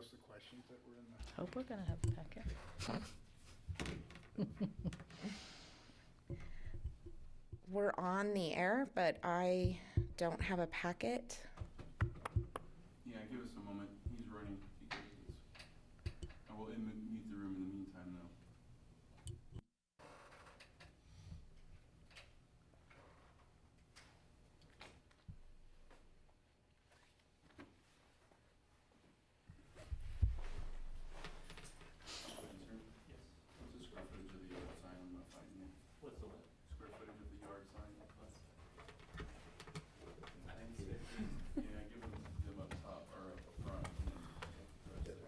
us the questions that were in the... Hope we're gonna have a packet. We're on the air, but I don't have a packet. Yeah, give us a moment. He's running. I will mute the room in the meantime, though. Yes. What's the square footage of the yard sign? I'm not finding it. What's the what? Square footage of the yard sign. I didn't see it. Yeah, give them up top or up front. And then the rest there.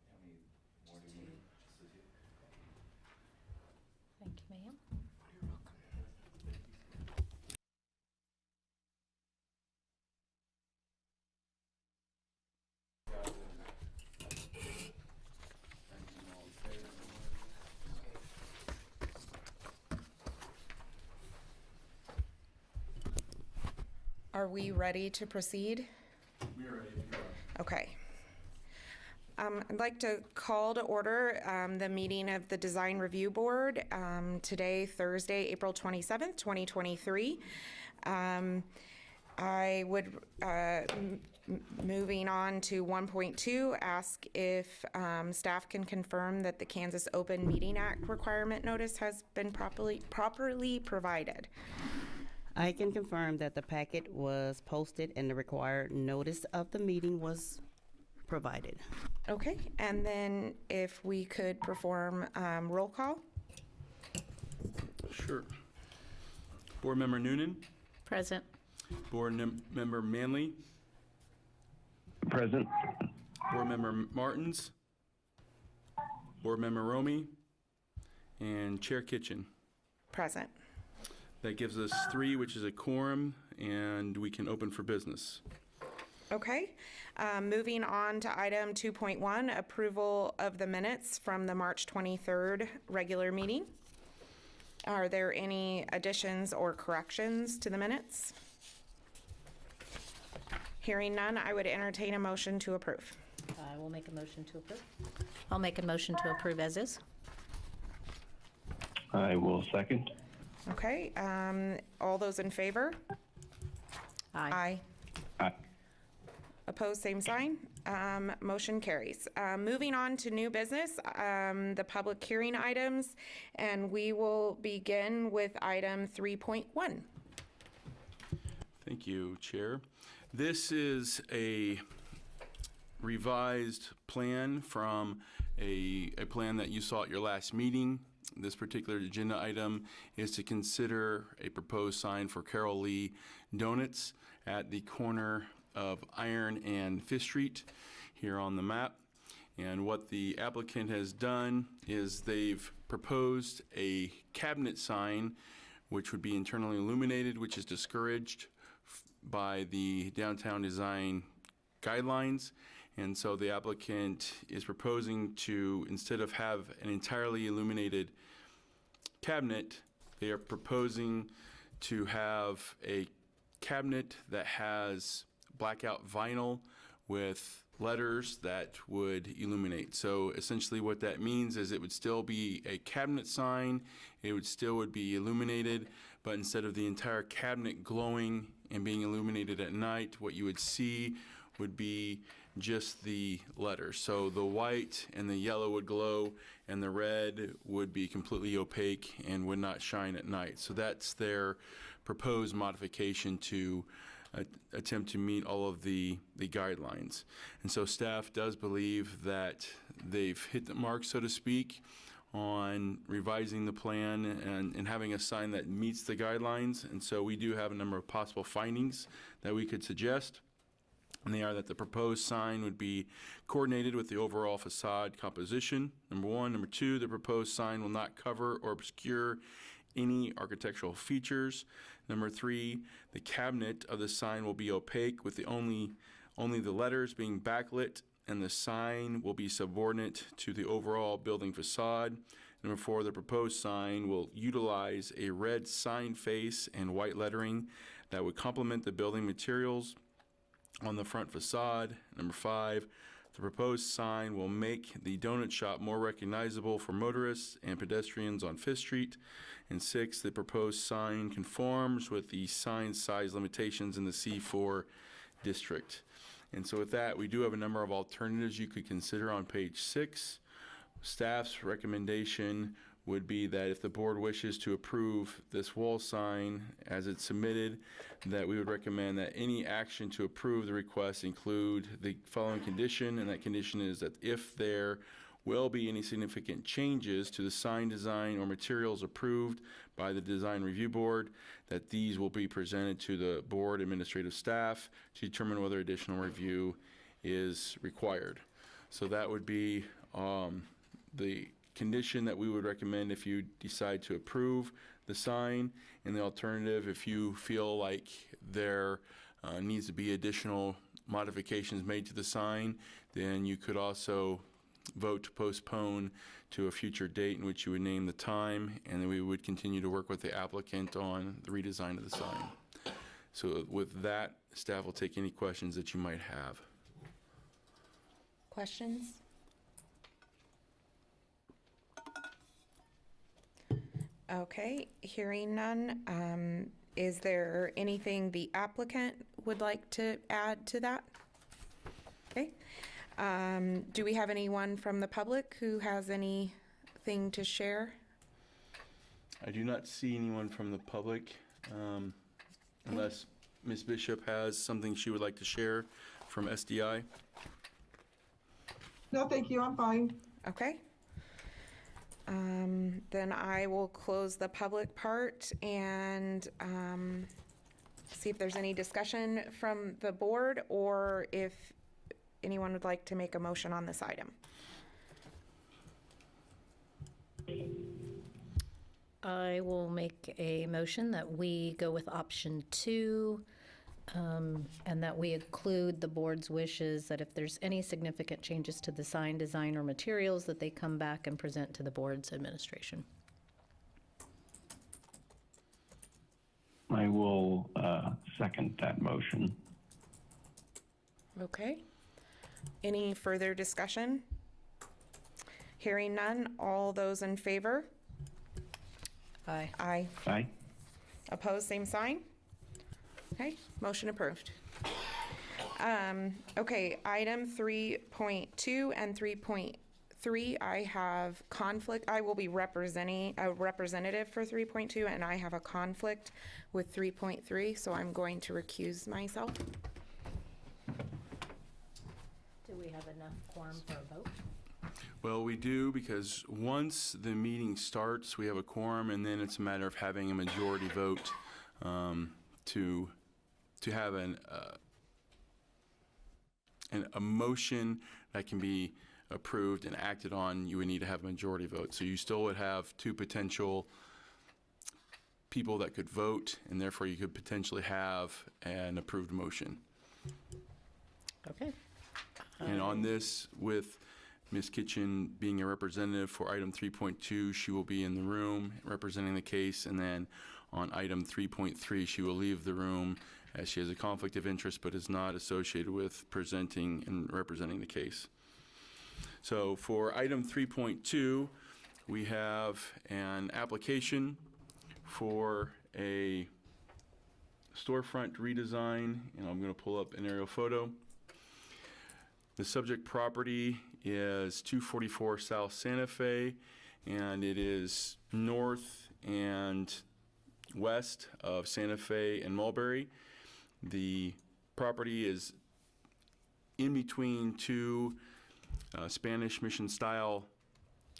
How many more do we need? Just the two? Thank you, ma'am. You're welcome. Are we ready to proceed? We are ready to go. Okay. I'd like to call to order the meeting of the Design Review Board today, Thursday, April 27th, 2023. I would, moving on to 1.2, ask if staff can confirm that the Kansas Open Meeting Act requirement notice has been properly provided. I can confirm that the packet was posted and the required notice of the meeting was provided. Okay, and then if we could perform roll call. Sure. Board Member Noonan. Present. Board Member Manley. Present. Board Member Martins. Board Member Romy. And Chair Kitchen. Present. That gives us 3, which is a quorum, and we can open for business. Okay, moving on to item 2.1, approval of the minutes from the March 23rd regular meeting. Are there any additions or corrections to the minutes? Hearing none, I would entertain a motion to approve. I will make a motion to approve. I'll make a motion to approve as is. I will second. Okay, all those in favor? Aye. Aye. Opposed, same sign. Motion carries. Moving on to new business, the public hearing items, and we will begin with item 3.1. Thank you, Chair. This is a revised plan from a plan that you saw at your last meeting. This particular agenda item is to consider a proposed sign for Carol Lee Donuts at the corner of Iron and Fifth Street here on the map. And what the applicant has done is they've proposed a cabinet sign which would be internally illuminated, which is discouraged by the downtown design guidelines. And so the applicant is proposing to, instead of have an entirely illuminated cabinet, they are proposing to have a cabinet that has blackout vinyl with letters that would illuminate. So essentially what that means is it would still be a cabinet sign, it would still be illuminated, but instead of the entire cabinet glowing and being illuminated at night, what you would see would be just the letters. So the white and the yellow would glow and the red would be completely opaque and would not shine at night. So that's their proposed modification to attempt to meet all of the guidelines. And so staff does believe that they've hit the mark, so to speak, on revising the plan and having a sign that meets the guidelines. And so we do have a number of possible findings that we could suggest. And they are that the proposed sign would be coordinated with the overall facade composition, number 1. Number 2, the proposed sign will not cover or obscure any architectural features. Number 3, the cabinet of the sign will be opaque with only the letters being backlit and the sign will be subordinate to the overall building facade. Number 4, the proposed sign will utilize a red sign face and white lettering that would complement the building materials on the front facade. Number 5, the proposed sign will make the donut shop more recognizable for motorists and pedestrians on Fifth Street. And 6, the proposed sign conforms with the sign size limitations in the C4 district. And so with that, we do have a number of alternatives you could consider on page 6. Staff's recommendation would be that if the board wishes to approve this wall sign as it's submitted, that we would recommend that any action to approve the request include the following condition, and that condition is that if there will be any significant changes to the sign design or materials approved by the design review board, that these will be presented to the board administrative staff to determine whether additional review is required. So that would be the condition that we would recommend if you decide to approve the sign. And the alternative, if you feel like there needs to be additional modifications made to the sign, then you could also vote to postpone to a future date in which you would name the time, and then we would continue to work with the applicant on the redesign of the sign. So with that, staff will take any questions that you might have. Questions? Okay, hearing none. Is there anything the applicant would like to add to that? Okay. Do we have anyone from the public who has anything to share? I do not see anyone from the public, unless Ms. Bishop has something she would like to share from SDI. No, thank you, I'm fine. Okay. Then I will close the public part and see if there's any discussion from the board or if anyone would like to make a motion on this item. I will make a motion that we go with option 2, and that we include the board's wishes that if there's any significant changes to the sign design or materials, that they come back and present to the board's administration. I will second that motion. Okay. Any further discussion? Hearing none, all those in favor? Aye. Aye. Aye. Opposed, same sign? Okay, motion approved. Okay, item 3.2 and 3.3, I have conflict. I will be representing a representative for 3.2, and I have a conflict with 3.3, so I'm going to recuse myself. Do we have enough quorum for a vote? Well, we do, because once the meeting starts, we have a quorum, and then it's a matter of having a majority vote to have a motion that can be approved and acted on. You would need to have a majority vote. So you still would have 2 potential people that could vote, and therefore you could potentially have an approved motion. Okay. And on this, with Ms. Kitchen being a representative for item 3.2, she will be in the room representing the case, and then on item 3.3, she will leave the room as she has a conflict of interest but is not associated with presenting and representing the case. So for item 3.2, we have an application for a storefront redesign, and I'm going to pull up an aerial photo. The subject property is 244 South Santa Fe, and it is north and west of Santa Fe and Mulberry. The property is in between 2 Spanish Mission style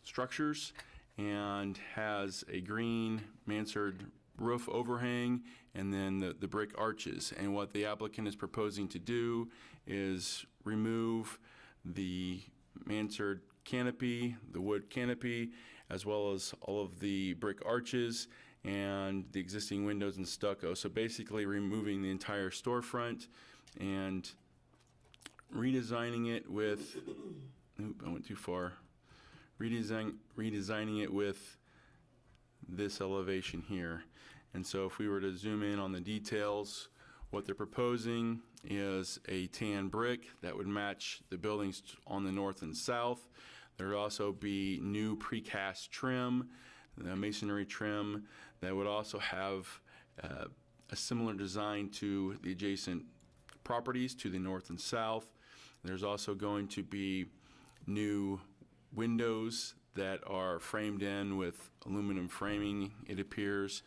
structures and has a green mansard roof overhang and then the brick arches. And what the applicant is proposing to do is remove the mansard canopy, the wood canopy, as well as all of the brick arches and the existing windows and stucco. So basically removing the entire storefront and redesigning it with, oop, I went too far. Redesigning it with this elevation here. And so if we were to zoom in on the details, what they're proposing is a tan brick that would match the buildings on the north and south. There would also be new precast trim, masonry trim, that would also have a similar design to the adjacent properties to the north and south. There's also going to be new windows that are framed in with aluminum framing, it appears.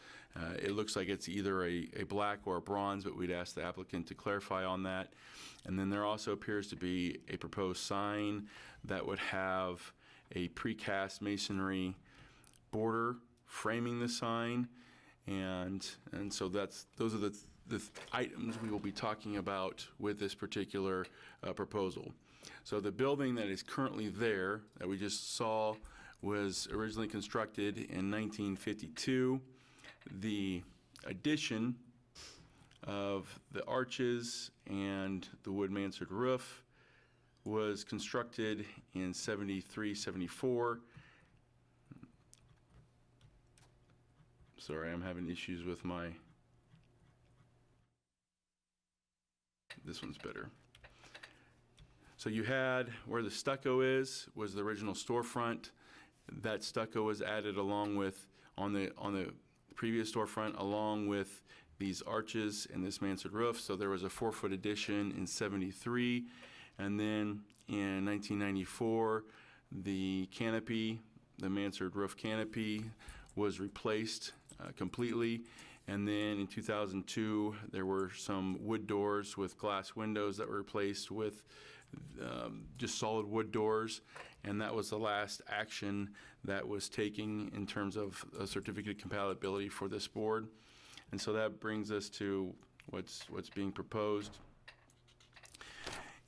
It looks like it's either a black or a bronze, but we'd ask the applicant to clarify on that. And then there also appears to be a proposed sign that would have a precast masonry border framing the sign. And so those are the items we will be talking about with this particular proposal. So the building that is currently there that we just saw was originally constructed in 1952. The addition of the arches and the wood mansard roof was constructed in 73, 74. Sorry, I'm having issues with this one's better. So you had where the stucco was the original storefront. That stucco was added along with, on the previous storefront, along with these arches and this mansard roof. So there was a 4-foot addition in 73. And then in 1994, the canopy, the mansard roof canopy, was replaced completely. And then in 2002, there were some wood doors with glass windows that were replaced with just solid wood doors. And that was the last action that was taken in terms of a certificate of compatibility for this board. And so that brings us to what's being proposed.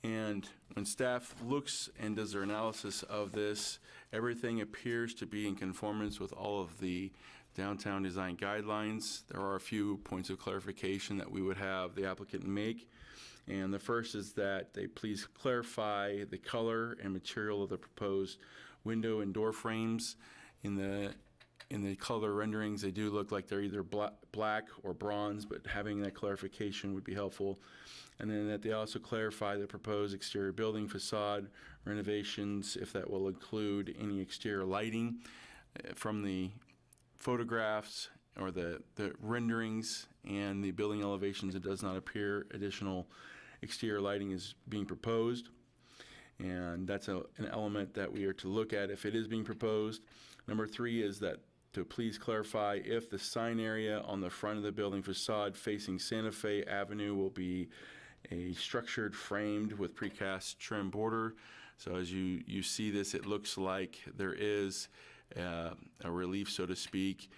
And when staff looks and does their analysis of this, everything appears to be in conformance with all of the downtown design guidelines. There are a few points of clarification that we would have the applicant make. And the first is that they please clarify the color and material of the proposed window and door frames. In the color renderings, they do look like they're either black or bronze, but having that clarification would be helpful. And then that they also clarify the proposed exterior building facade renovations, if that will include any exterior lighting. From the photographs or the renderings and the building elevations, it does not appear additional exterior lighting is being proposed. And that's an element that we are to look at if it is being proposed. Number 3 is that to please clarify if the sign area on the front of the building facade facing Santa Fe Avenue will be a structured framed with precast trim border. So as you see this, it looks like there is a relief, so to speak,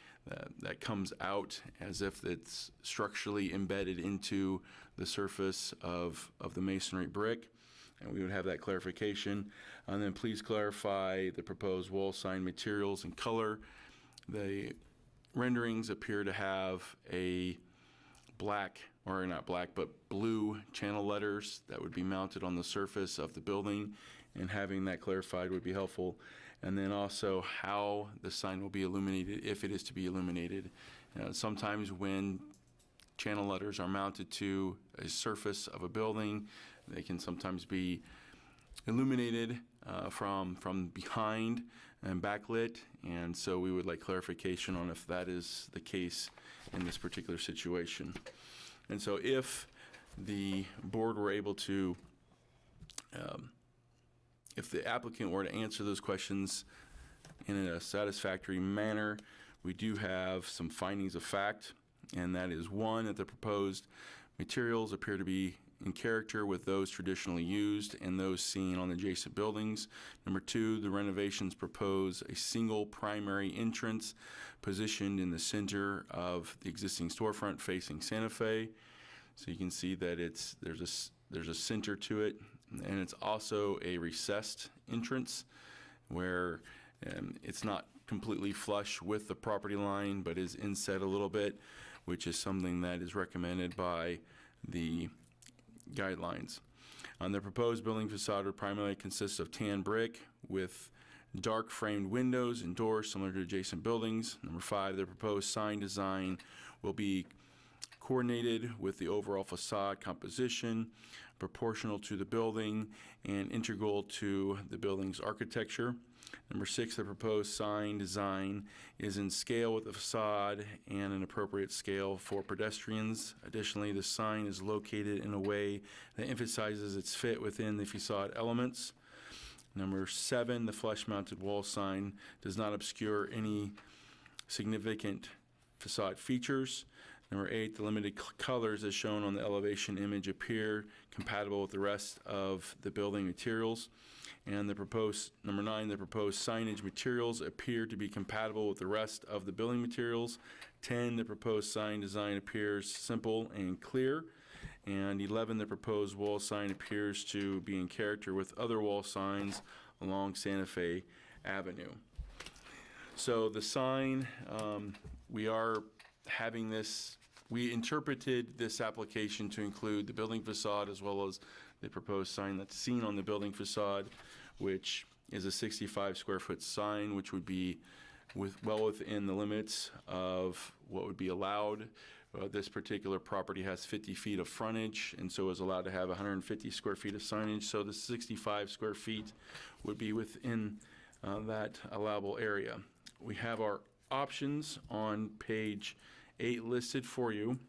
that comes out as if it's structurally embedded into the surface of the masonry brick. And we would have that clarification. And then please clarify the proposed wall sign materials and color. The renderings appear to have a black, or not black, but blue channel letters that would be mounted on the surface of the building, and having that clarified would be helpful. And then also how the sign will be illuminated, if it is to be illuminated. Sometimes when channel letters are mounted to a surface of a building, they can sometimes be illuminated from behind and backlit, and so we would like clarification on if that is the case in this particular situation. And so if the board were able to, if the applicant were to answer those questions in a satisfactory manner, we do have some findings of fact, and that is 1, that the proposed materials appear to be in character with those traditionally used and those seen on adjacent buildings. Number 2, the renovations propose a single primary entrance positioned in the center of the existing storefront facing Santa Fe. So you can see that there's a center to it, and it's also a recessed entrance where it's not completely flush with the property line, but is inset a little bit, which is something that is recommended by the guidelines. The proposed building facade would primarily consist of tan brick with dark framed windows and doors similar to adjacent buildings. Number 5, the proposed sign design will be coordinated with the overall facade composition, proportional to the building, and integral to the building's architecture. Number 6, the proposed sign design is in scale with the facade and an appropriate scale for pedestrians. Additionally, the sign is located in a way that emphasizes its fit within the facade elements. Number 7, the flush-mounted wall sign does not obscure any significant facade features. Number 8, the limited colors as shown on the elevation image appear compatible with the rest of the building materials. And number 9, the proposed signage materials appear to be compatible with the rest of the building materials. 10, the proposed sign design appears simple and clear. And 11, the proposed wall sign appears to be in character with other wall signs along Santa Fe Avenue. So the sign, we are having this, we interpreted this application to include the building facade as well as the proposed sign that's seen on the building facade, which is a 65 square foot sign, which would be well within the limits of what would be allowed. This particular property has 50 feet of frontage and so is allowed to have 150 square feet of signage. So the 65 square feet would be within that allowable area. We have our options on page 8 listed for you.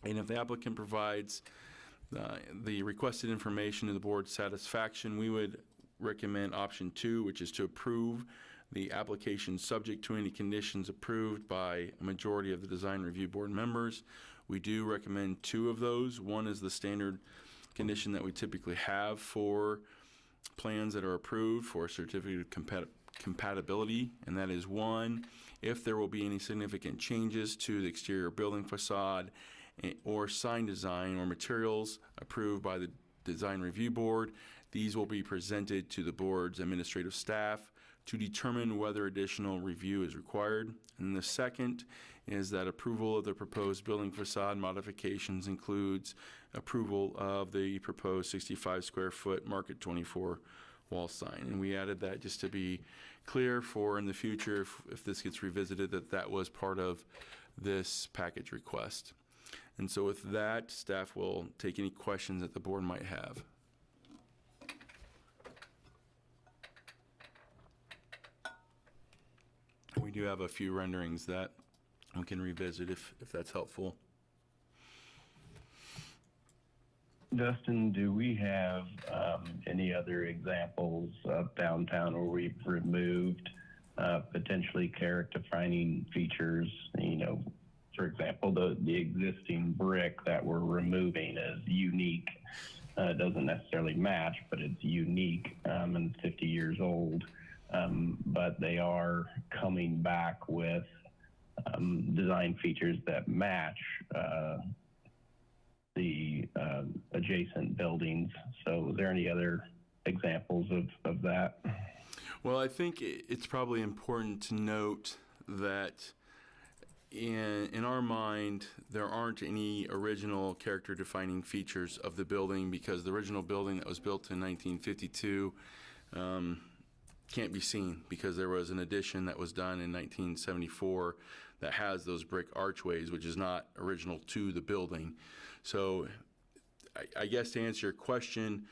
And if the applicant provides the requested information to the board's satisfaction, we would recommend option 2, which is to approve the application subject to any conditions approved by a majority of the design review board members. We do recommend 2 of those. One is the standard condition that we typically have for plans that are approved for a certificate of compatibility, and that is 1, if there will be any significant changes to the exterior building facade or sign design or materials approved by the design review board, these will be presented to the board's administrative staff to determine whether additional review is required. And the second is that approval of the proposed building facade modifications includes approval of the proposed 65 square foot Market 24 wall sign. And we added that just to be clear for in the future, if this gets revisited, that was part of this package request. And so with that, staff will take any questions that the board might have. We do have a few renderings that we can revisit if that's helpful. Dustin, do we have any other examples of downtown where we've removed potentially character-defining features? You know, for example, the existing brick that we're removing is unique. It doesn't necessarily match, but it's unique and 50 years old. But they are coming back with design features that match the adjacent buildings. So is there any other examples of that? Well, I think it's probably important to note that in our mind, there aren't any original character-defining features of the building because the original building that was built in 1952 can't be seen because there was an addition that was done in 1974 that has those brick archways, which is not original to the building. So I guess to answer your question,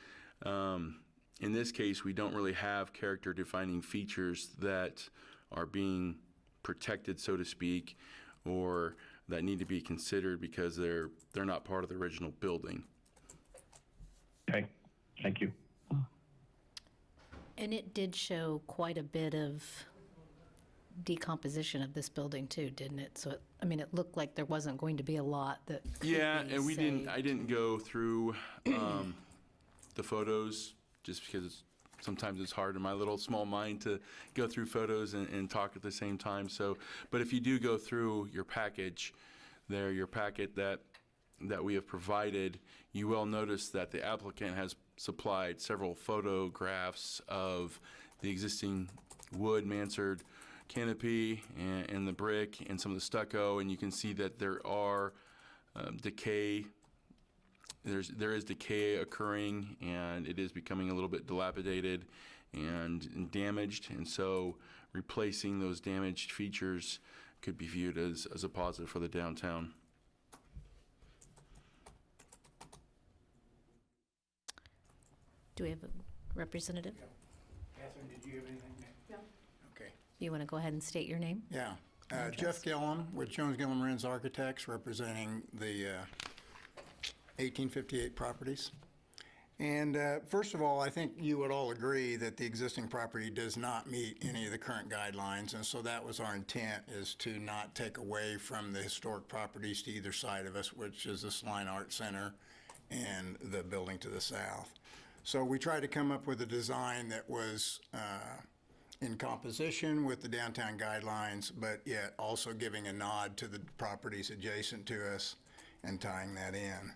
in this case, we don't really have character-defining features that are being protected, so to speak, or that need to be considered because they're not part of the original building. Okay, thank you. And it did show quite a bit of decomposition of this building too, didn't it? So, it looked like there wasn't going to be a lot that could be saved. I didn't go through the photos just because sometimes it's hard in my little small mind to go through photos and talk at the same time. So, but if you do go through your package there, your packet that we have provided, you will notice that the applicant has supplied several photographs of the existing wood mansard canopy and the brick and some of the stucco, and you can see that there are decay there is decay occurring, and it is becoming a little bit dilapidated and damaged, and so replacing those damaged features could be viewed as a positive for the downtown. Do we have a representative? Catherine, did you have anything? Yeah. Okay. You want to go ahead and state your name? Yeah. Jeff Gillum with Jones Gillum Renz Architects, representing the 1858 properties. And first of all, I think you would all agree that the existing property does not meet any of the current guidelines, and so that was our intent, is to not take away from the historic properties to either side of us, which is the Skye Art Center and the building to the south. So we tried to come up with a design that was in composition with the downtown guidelines, but yet also giving a nod to the properties adjacent to us and tying that in.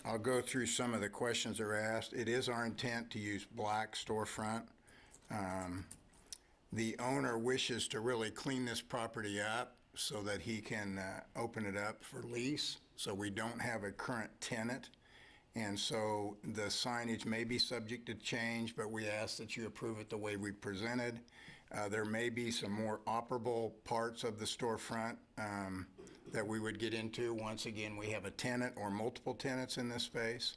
I'll go through some of the questions that were asked. It is our intent to use black storefront. The owner wishes to really clean this property up so that he can open it up for lease. So we don't have a current tenant. And so the signage may be subject to change, but we ask that you approve it the way we presented. There may be some more operable parts of the storefront that we would get into. Once again, we have a tenant or multiple tenants in this space.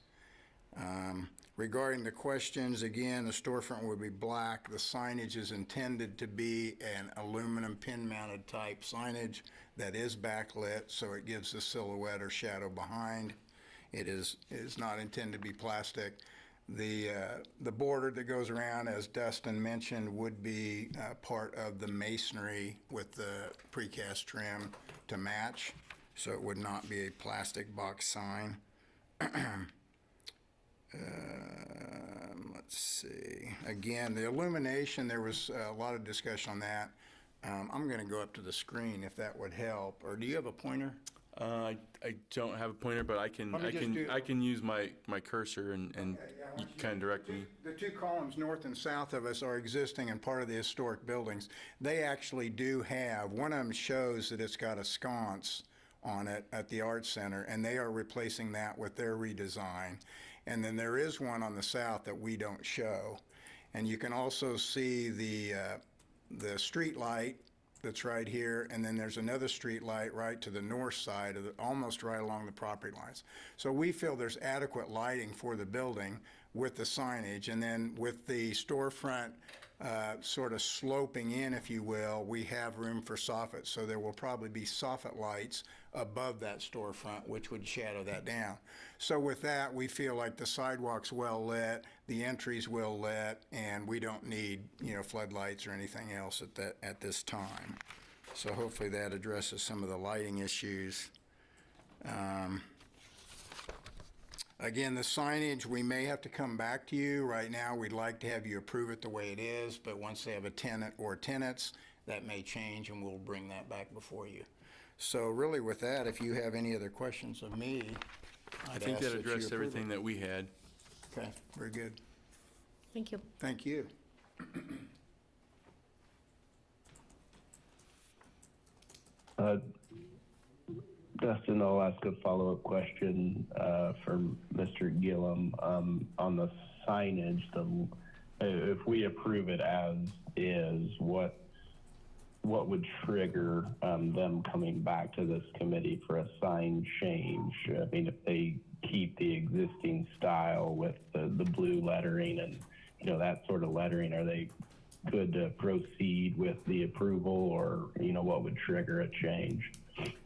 Regarding the questions, again, the storefront would be black. The signage is intended to be an aluminum pin-mounted type signage that is backlit, so it gives the silhouette or shadow behind. It is not intended to be plastic. The border that goes around, as Dustin mentioned, would be part of the masonry with the precast trim to match, so it would not be a plastic box sign. Let's see. Again, the illumination, there was a lot of discussion on that. I'm going to go up to the screen if that would help. Or do you have a pointer? I don't have a pointer, but I can use my cursor and you kind of direct me. The two columns north and south of us are existing and part of the historic buildings. They actually do have, one of them shows that it's got a sconce on it at the Art Center, and they are replacing that with their redesign. And then there is one on the south that we don't show. And you can also see the street light that's right here, and then there's another street light right to the north side of almost right along the property lines. So we feel there's adequate lighting for the building with the signage, and then with the storefront sort of sloping in, if you will, we have room for soffits. So there will probably be soffit lights above that storefront, which would shadow that down. So with that, we feel like the sidewalk's well lit, the entry's well lit, and we don't need, floodlights or anything else at this time. So hopefully that addresses some of the lighting issues. Again, the signage, we may have to come back to you. Right now, we'd like to have you approve it the way it is, but once they have a tenant or tenants, that may change, and we'll bring that back before you. So really with that, if you have any other questions of me, I think that addressed everything that we had. Okay, very good. Thank you. Thank you. Dustin, I'll ask a follow-up question for Mr. Gillum on the signage. If we approve it as is, what would trigger them coming back to this committee for a sign change? I mean, if they keep the existing style with the blue lettering and that sort of lettering, are they good to proceed with the approval, or what would trigger a change?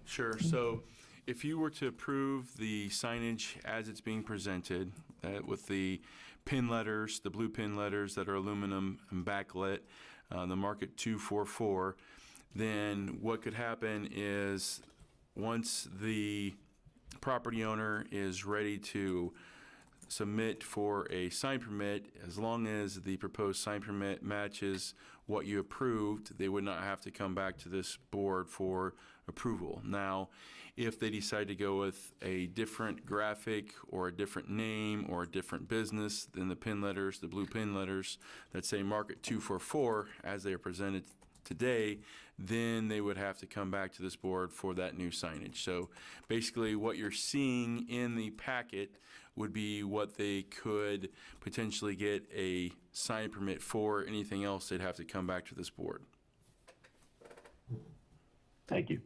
Sure. So if you were to approve the signage as it's being presented, with the pin letters, the blue pin letters that are aluminum and backlit, the market 244, then what could happen is once the property owner is ready to submit for a sign permit, as long as the proposed sign permit matches what you approved, they would not have to come back to this board for approval. Now, if they decide to go with a different graphic or a different name or a different business than the pin letters, the blue pin letters that say Market 244 as they are presented today, then they would have to come back to this board for that new signage. So basically what you're seeing in the packet would be what they could potentially get a sign permit for. Anything else, they'd have to come back to this board. Thank you.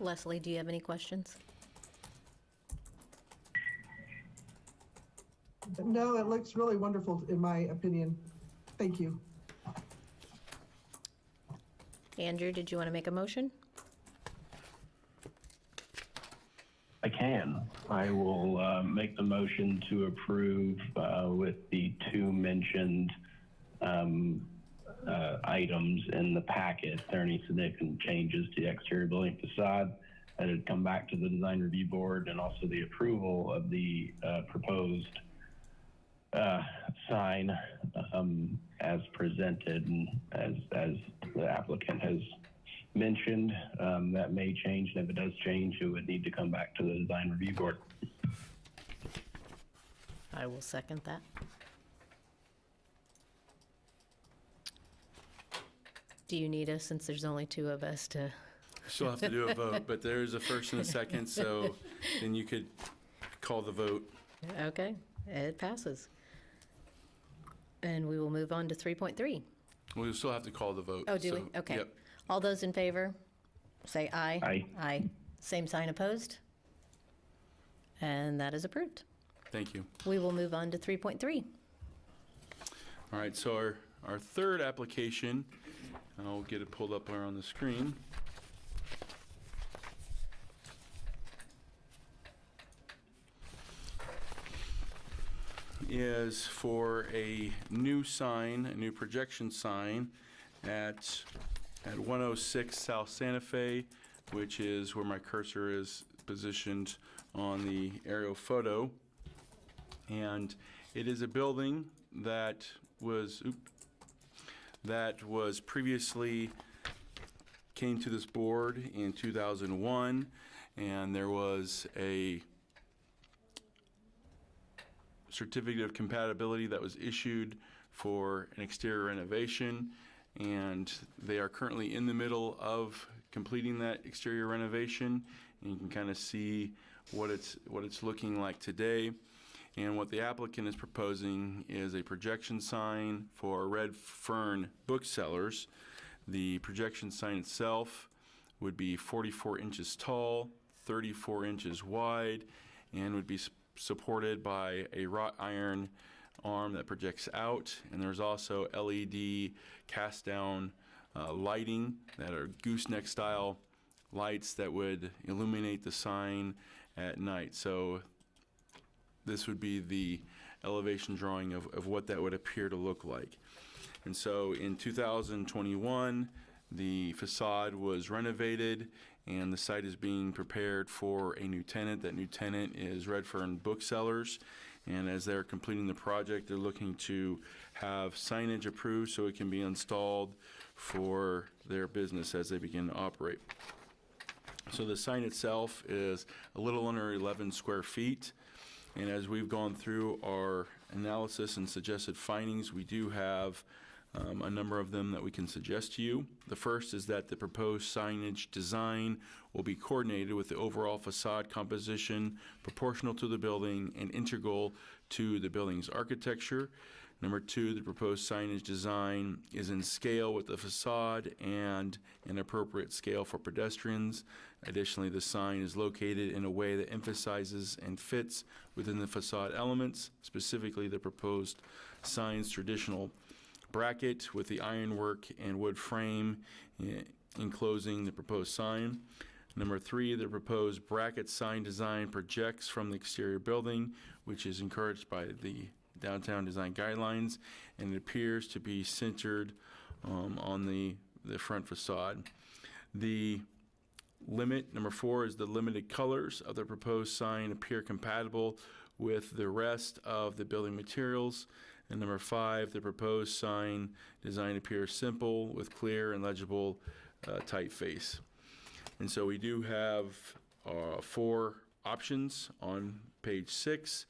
Leslie, do you have any questions? No, it looks really wonderful, in my opinion. Thank you. Andrew, did you want to make a motion? I can. I will make the motion to approve with the two mentioned items in the packet. If there are any significant changes to the exterior building facade, that would come back to the design review board, and also the approval of the proposed sign as presented, and as the applicant has mentioned. That may change, and if it does change, it would need to come back to the design review board. I will second that. Do you need us, since there's only two of us, to? Still have to do a vote, but there is a first and a second, so then you could call the vote. Okay, it passes. And we will move on to 3.3. We'll still have to call the vote. Oh, do so, we? Okay. Yep. All those in favor, say aye. Aye. Aye. Same sign opposed? And that is approved. Thank you. We will move on to 3.3. All right, so our third application, I'll get it pulled up here on the screen. Is for a new sign, a new projection sign at 106 South Santa Fe, which is where my cursor is positioned on the aerial photo. And it is a building that was previously came to this board in 2001, and there was a certificate of compatibility that was issued for an exterior renovation, and they are currently in the middle of completing that exterior renovation. And you can kind of see what it's looking like today. And what the applicant is proposing is a projection sign for Red Fern booksellers. The projection sign itself would be 44 inches tall, 34 inches wide, and would be supported by a wrought iron arm that projects out. And there's also LED cast down lighting that are gooseneck style lights that would illuminate the sign at night. So this would be the elevation drawing of what that would appear to look like. And so in 2021, the facade was renovated, and the site is being prepared for a new tenant. That new tenant is Redfern Booksellers, and as they're completing the project, they're looking to have signage approved so it can be installed for their business as they begin to operate. So the sign itself is a little under 11 square feet, and as we've gone through our analysis and suggested findings, we do have a number of them that we can suggest to you. The first is that the proposed signage design will be coordinated with the overall facade composition, proportional to the building, and integral to the building's architecture. Number two, the proposed signage design is in scale with the facade and an appropriate scale for pedestrians. Additionally, the sign is located in a way that emphasizes and fits within the facade elements, specifically the proposed sign's traditional bracket with the ironwork and wood frame enclosing the proposed sign. Number three, the proposed bracket sign design projects from the exterior building, which is encouraged by the downtown design guidelines, and it appears to be centered on the front facade. The limit, number four, is the limited colors of the proposed sign appear compatible with the rest of the building materials. And number five, the proposed sign design appears simple with clear and legible typeface. And so we do have 4 options on page 6.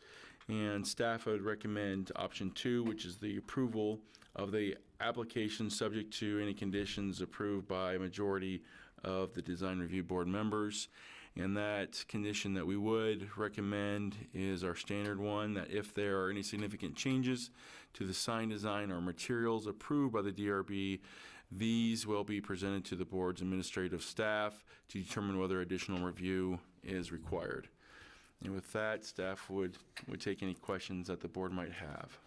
And staff would recommend option 2, which is the approval of the application subject to any conditions approved by a majority of the design review board members. And that condition that we would recommend is our standard one, that if there are any significant changes to the sign design or materials approved by the DRB, these will be presented to the board's administrative staff to determine whether additional review is required. And with that, staff would take any questions that the board might have.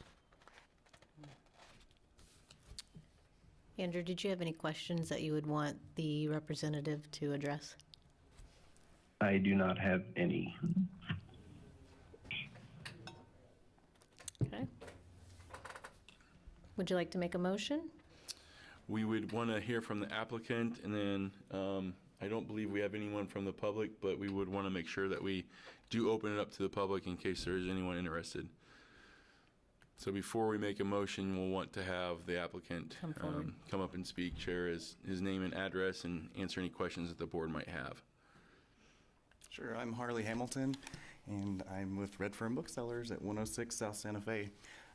Andrew, did you have any questions that you would want the representative to address? I do not have any. Okay. Would you like to make a motion? We would want to hear from the applicant, and then I don't believe we have anyone from the public, but we would want to make sure that we do open it up to the public in case there is anyone interested. So before we make a motion, we'll want to have the applicant Come forward. come up and speak, share his name and address, and answer any questions that the board might have. Sure, I'm Harley Hamilton, and I'm with Red Firm Booksellers at 106 South Santa Fe.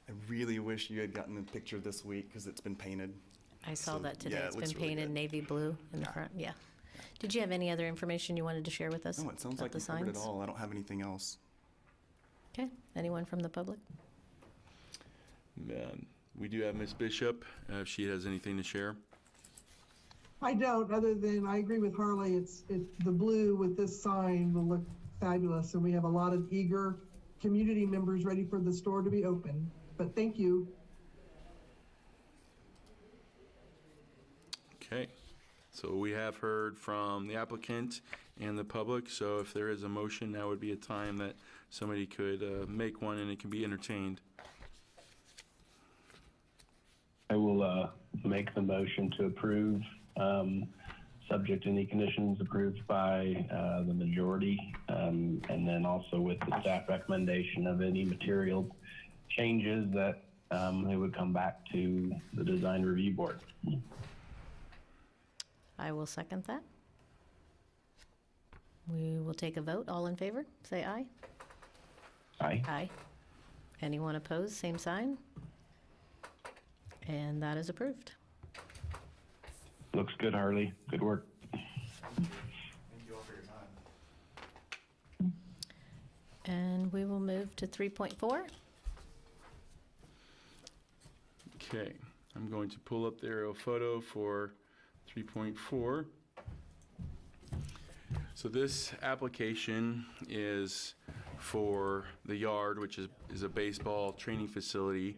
I really wish you had gotten a picture this week because it's been painted. I saw So, that today. yeah, it It's looks been really painted good. navy blue in the Yeah. front, yeah. Did you have any other information you wanted to share with us? No, it sounds about like the you covered it signs? all. I don't have anything else. Okay, anyone from the public? We do have Ms. Bishop, if she has anything to share. I don't, other than I agree with Harley. It's the blue with this sign will look fabulous, and we have a lot of eager community members ready for the store to be open. But thank you. Okay, so we have heard from the applicant and the public, so if there is a motion, now would be a time that somebody could make one and it can be entertained. I will make the motion to approve, subject to any conditions approved by the majority, and then also with the staff recommendation of any material changes that it would come back to the design review board. I will second that. We will take a vote. All in favor, say aye. Aye. Aye. Anyone opposed, same sign. And that is approved. Looks good, Harley. Good work. Thank you all for your time. And we will move to 3.4. Okay, I'm going to pull up the aerial photo for 3.4. So this application is for the yard, which is a baseball training facility.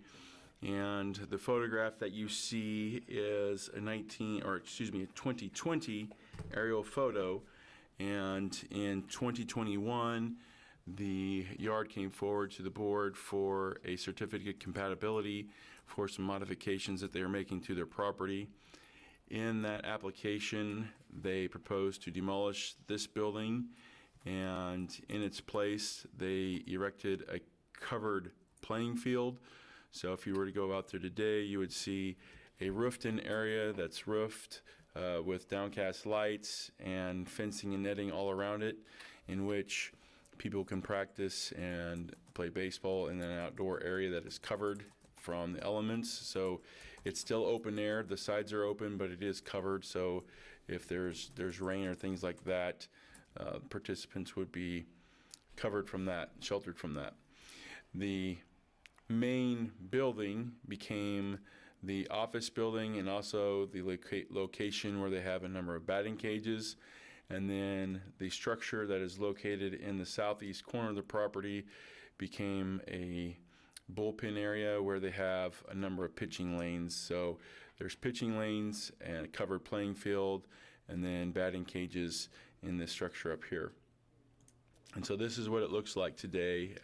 And the photograph that you see is a 2020 aerial photo. And in 2021, the yard came forward to the board for a certificate of compatibility for some modifications that they are making to their property. In that application, they proposed to demolish this building, and in its place, they erected a covered playing field. So if you were to go out there today, you would see a roofed-in area that's roofed with downcast lights and fencing and netting all around it, in which people can practice and play baseball in an outdoor area that is covered from the elements. So it's still open air. The sides are open, but it is covered. So if there's rain or things like that, participants would be covered from that, sheltered from that. The main building became the office building and also the location where they have a number of batting cages. And then the structure that is located in the southeast corner of the property became a bullpen area where they have a number of pitching lanes. So there's pitching lanes and a covered playing field, and then batting cages in this structure up here. And so this is what it looks like today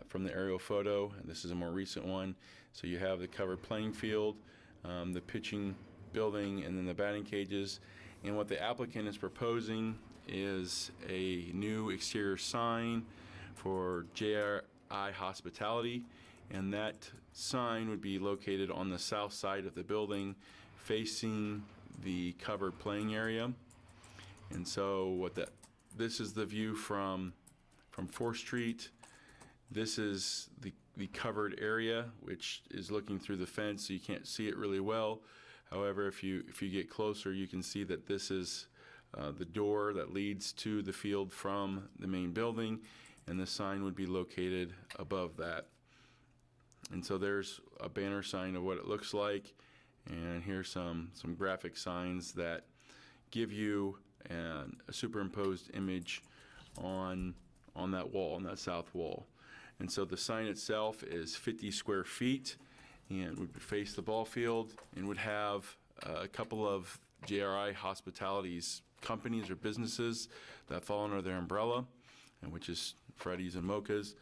from the aerial photo, and this is a more recent one. So you have the covered playing field, the pitching building, and then the batting cages. And what the applicant is proposing is a new exterior sign for JRI Hospitality, and that sign would be located on the south side of the building facing the covered playing area. And so this is the view from 4th Street. This is the covered area, which is looking through the fence, so you can't see it really well. However, if you get closer, you can see that this is the door that leads to the field from the main building, and the sign would be located above that. And so there's a banner sign of what it looks like, and here's some graphic signs that give you a superimposed image on that wall, on that south wall. And so the sign itself is 50 square feet and would face the ball field and would have a couple of JRI Hospitality's companies or businesses that fall under their umbrella, and which is Freddy's and Mocha's.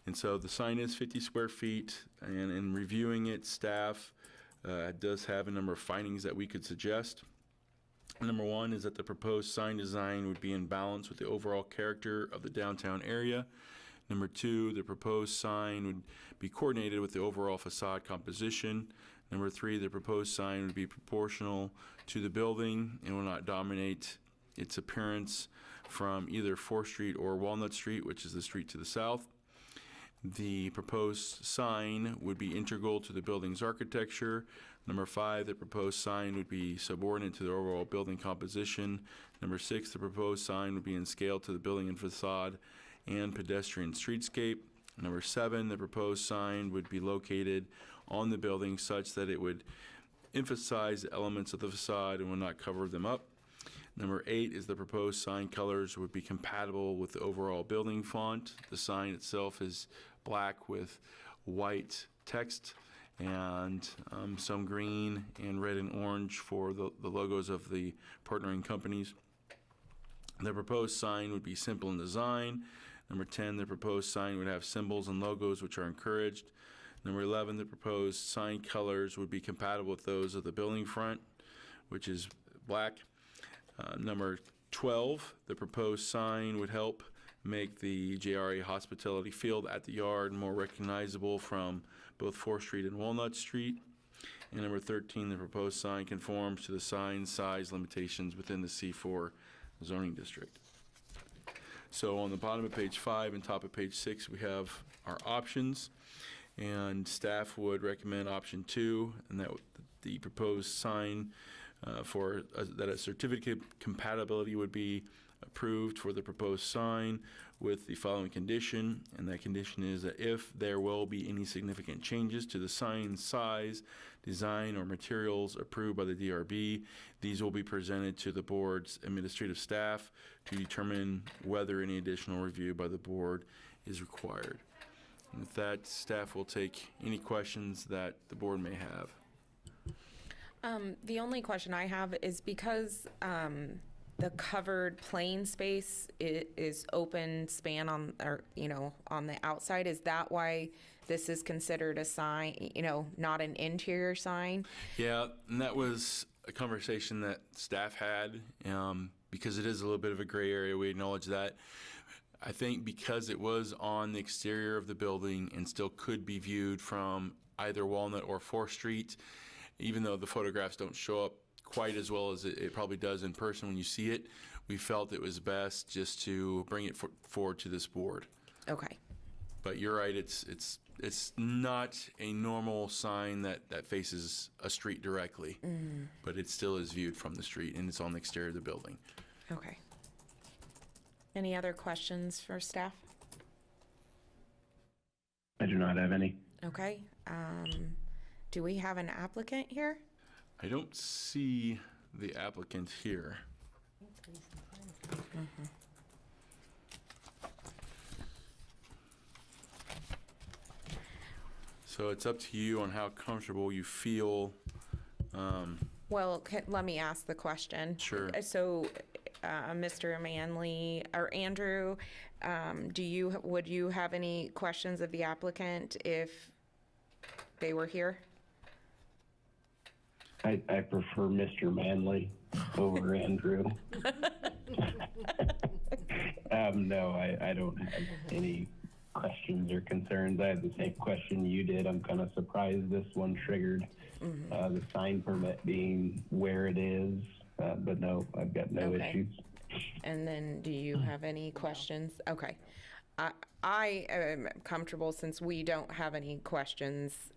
And so the sign is 50 square feet, and in reviewing it, staff does have a number of findings that we could suggest. Number one is that the proposed sign design would be in balance with the overall character of the downtown area. Number two, the proposed sign would be coordinated with the overall facade composition. Number three, the proposed sign would be proportional to the building and will not dominate its appearance from either 4th Street or Walnut Street, which is the street to the south. The proposed sign would be integral to the building's architecture. Number five, the proposed sign would be subordinate to the overall building composition. Number six, the proposed sign would be in scale to the building and facade and pedestrian streetscape. Number seven, the proposed sign would be located on the building such that it would emphasize the elements of the facade and would not cover them up. Number eight is the proposed sign colors would be compatible with the overall building font. The sign itself is black with white text and some green and red and orange for the logos of the partnering companies. The proposed sign would be simple in design. Number 10, the proposed sign would have symbols and logos which are encouraged. Number 11, the proposed sign colors would be compatible with those of the building front, which is black. Number 12, the proposed sign would help make the JRA Hospitality Field at the Yard more recognizable from both 4th Street and Walnut Street. And number 13, the proposed sign conforms to the sign size limitations within the C4 zoning district. So on the bottom of page 5 and top of page 6, we have our options, and staff would recommend option 2, and that the proposed sign that a certificate compatibility would be approved for the proposed sign with the following condition, and that condition is that if there will be any significant changes to the sign size, design, or materials approved by the DRB, these will be presented to the board's administrative staff to determine whether any additional review by the board is required. And with that, staff will take any questions that the board may have. The only question I have is because the covered plain space is open span on, or, on the outside, is that why this is considered a sign, not an interior sign? Yeah, and that was a conversation that staff had, because it is a little bit of a gray area. We acknowledge that. I think because it was on the exterior of the building and still could be viewed from either Walnut or 4th Street, even though the photographs don't show up quite as well as it probably does in person when you see it, we felt it was best just to bring it forward to this board. Okay. But you're right, it's not a normal sign that faces a street directly, but it still is viewed from the street, and it's on the exterior of the building. Okay. Any other questions for staff? I do not have any. Okay. Do we have an applicant here? I don't see the applicant here. So it's up to you on how comfortable you feel. Well, let me ask the question. Sure. So, Mr. Manley or Andrew, would you have any questions of the applicant if they were here? I prefer Mr. Manley over Andrew. No, I don't have any questions or concerns. I had the same question you did. I'm kind of surprised this one triggered the sign permit being where it is, but no, I've got no Okay. issues. And then do you have any questions? Okay. I am comfortable, since we don't have any questions,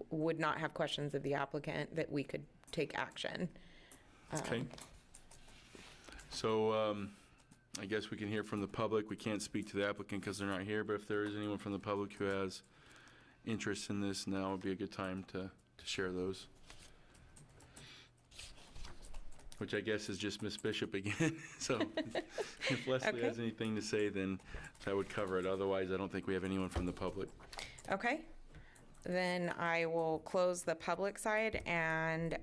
would not have questions of the applicant, that we could take action. Okay. So I guess we can hear from the public. We can't speak to the applicant because they're not here, but if there is anyone from the public who has interest in this, now would be a good time to share those. Which I guess is just Miss Bishop again. So if Leslie Okay. has anything to say, then that would cover it. Otherwise, I don't think we have anyone from the public. Okay. Then I will close the public side, and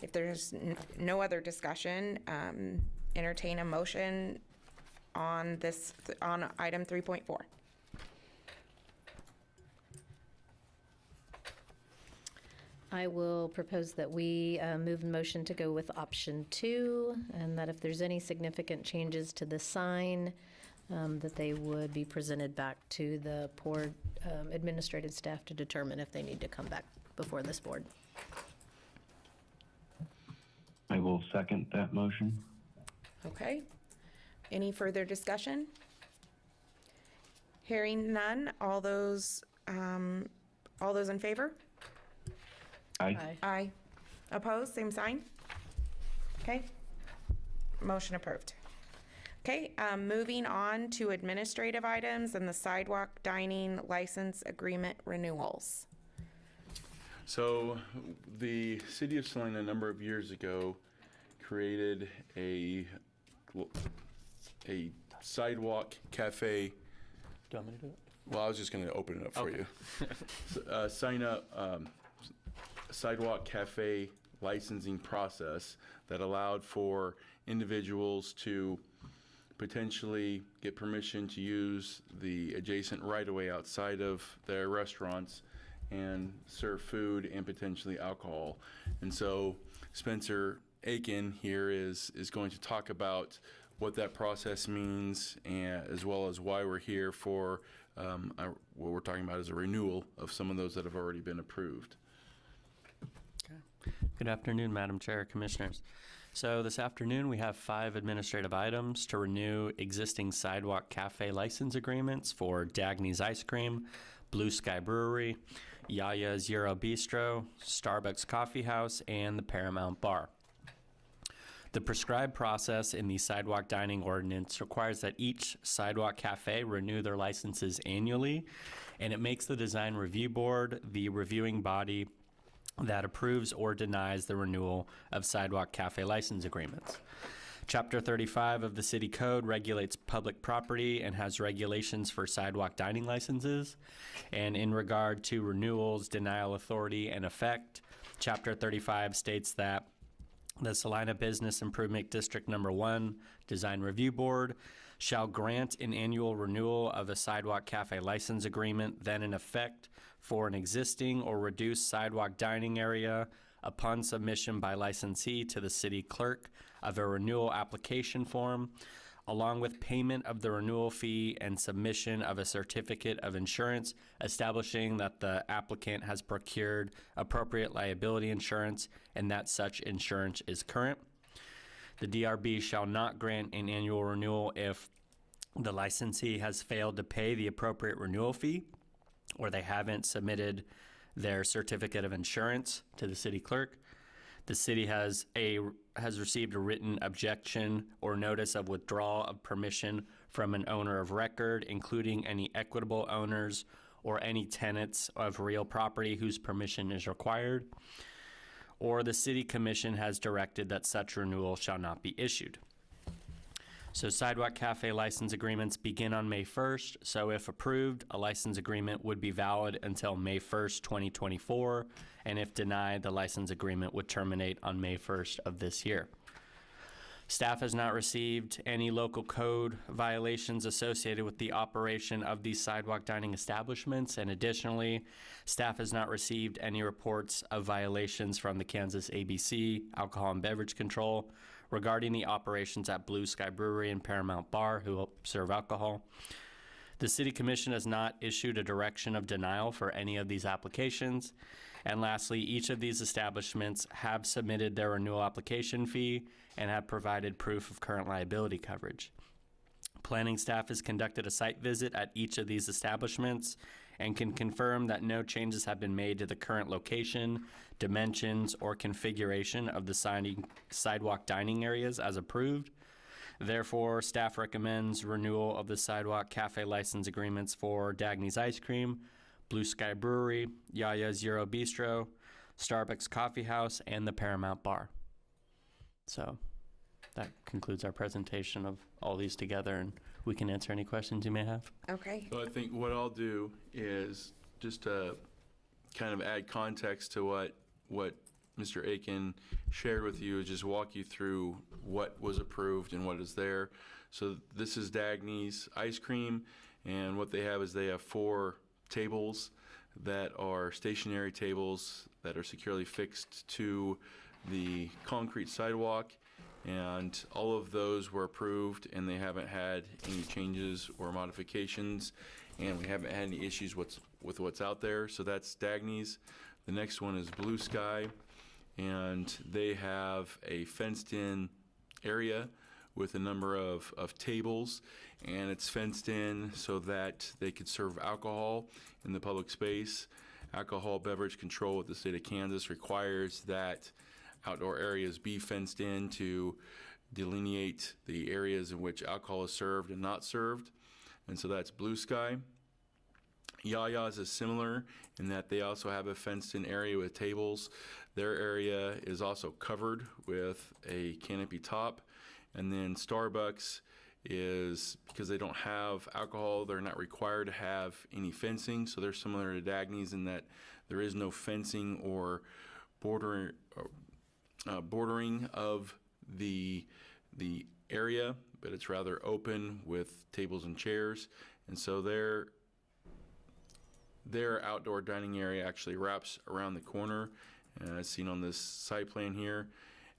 if there's no other discussion, entertain a motion on this, on item 3.4. I will propose that we move in motion to go with option 2, and that if there's any significant changes to the sign, that they would be presented back to the Port administrative staff to determine if they need to come back before this board. I will second that motion. Okay. Any further discussion? Hearing none, all those in favor? Aye. Aye. Opposed, same sign? Okay. Motion approved. Okay, moving on to administrative items and the sidewalk dining license agreement renewals. So the city of Salina a number of years ago created a sidewalk cafe. Do you want me to do it? Well, I was just going to open it up for you. Sign up sidewalk cafe licensing process that allowed for individuals to potentially get permission to use the adjacent right-of-way outside of their restaurants and serve food and potentially alcohol. And so Spencer Aiken here is going to talk about what that process means, and as well as why we're here for what we're talking about is a renewal of some of those that have already been approved. Good afternoon, Madam Chair, Commissioners. So this afternoon, we have 5 administrative items to renew existing Sidewalk Cafe license agreements for Dagney's Ice Cream, Blue Skye Brewery, YaYa's Eurobistro, Starbucks Coffee House, and the Paramount Bar. The prescribed process in the Sidewalk Dining Ordinance requires that each Sidewalk Cafe renew their licenses annually, and it makes the Design Review Board the reviewing body that approves or denies the renewal of Sidewalk Cafe license agreements. Chapter 35 of the City Code regulates public property and has regulations for sidewalk dining licenses. And in regard to renewals, denial authority, and effect, Chapter 35 states that the Salina Business Improvement District Number 1 Design Review Board shall grant an annual renewal of a Sidewalk Cafe license agreement then in effect for an existing or reduced sidewalk dining area upon submission by licensee to the city clerk of a renewal application form, along with payment of the renewal fee and submission of a certificate of insurance establishing that the applicant has procured appropriate liability insurance and that such insurance is current. The DRB shall not grant an annual renewal if the licensee has failed to pay the appropriate renewal fee, or they haven't submitted their certificate of insurance to the city clerk. The city has received a written objection or notice of withdrawal of permission from an owner of record, including any equitable owners or any tenants of real property whose permission is required, or the city commission has directed that such renewal shall not be issued. So Sidewalk Cafe license agreements begin on May 1st. So if approved, a license agreement would be valid until May 1st, 2024. And if denied, the license agreement would terminate on May 1st of this year. Staff has not received any local code violations associated with the operation of these sidewalk dining establishments. And additionally, staff has not received any reports of violations from the Kansas ABC, Alcohol and Beverage Control, regarding the operations at Blue Skye Brewery and Paramount Bar, who serve alcohol. The City Commission has not issued a direction of denial for any of these applications. And lastly, each of these establishments have submitted their renewal application fee and have provided proof of current liability coverage. Planning staff has conducted a site visit at each of these establishments and can confirm that no changes have been made to the current location, dimensions, or configuration of the sidewalk dining areas as approved. Therefore, staff recommends renewal of the Sidewalk Cafe license agreements for Dagney's Ice Cream, Blue Skye Brewery, YaYa's Eurobistro, Starbucks Coffee House, and the Paramount Bar. So that concludes our presentation of all these together, and we can answer any questions you may have. Okay. So I think what I'll do is just to kind of add context to what Mr. Aiken shared with you, is just walk you through what was approved and what is there. So this is Dagney's Ice Cream, and what they have is they have 4 tables that are stationary tables that are securely fixed to the concrete sidewalk, and all of those were approved, and they haven't had any changes or modifications, and we haven't had any issues with what's out there. So that's Dagney's. The next one is Blue Skye, and they have a fenced-in area with a number of tables, and it's fenced in so that they could serve alcohol in the public space. Alcohol beverage control with the state of Kansas requires that outdoor areas be fenced in to delineate the areas in which alcohol is served and not served. And so that's Blue Skye. YaYa's is similar in that they also have a fenced-in area with tables. Their area is also covered with a canopy top. And then Starbucks is, because they don't have alcohol, they're not required to have any fencing. So they're similar to Dagney's in that there is no fencing or bordering of the area, but it's rather open with tables and chairs. And so their outdoor dining area actually wraps around the corner, as seen on this site plan here.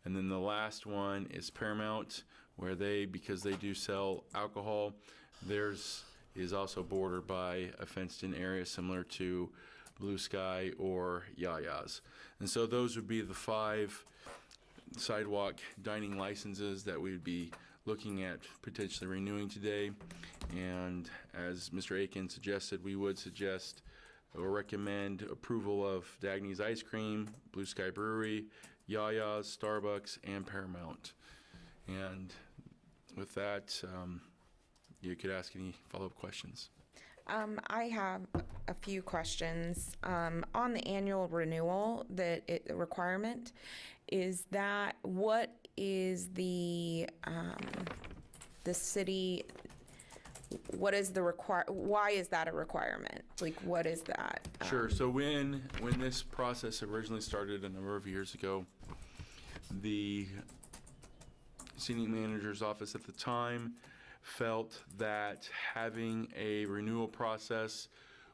And then the last one is Paramount, where because they do sell alcohol, theirs is also bordered by a fenced-in area similar to Blue Skye or YaYa's. And so those would be the 5 sidewalk dining licenses that we would be looking at potentially renewing today. And as Mr. Aiken suggested, we would suggest or recommend approval of Dagney's Ice Cream, Blue Skye Brewery, YaYa's, Starbucks, and Paramount. And with that, you could ask any follow-up questions. I have a few questions. On the annual renewal, the requirement, is that, what is the city, what is the why is that a requirement? Like, what is that? Sure. So when this process originally started a number of years ago, the city manager's office at the time felt that having a renewal process